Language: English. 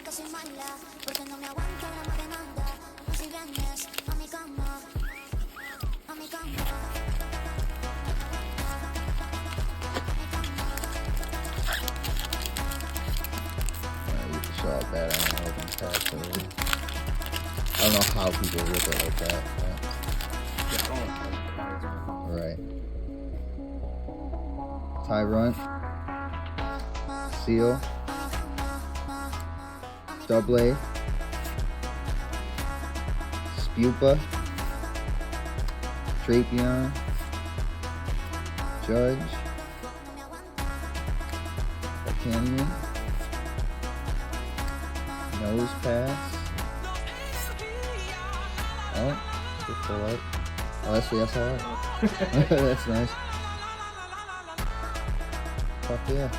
que soy mala, porque no me aguanto la más demanda. Si vienes a mi cama, a mi cama. Show up bad. I don't know if I'm past already. I don't know how people rip it like that. Right. Tyrant. Seal. Double. Spupa. Drapion. Judge. Canyon. Nose pass. Oh, good for what? Oh, that's the SLR. That's nice. Fuck yeah.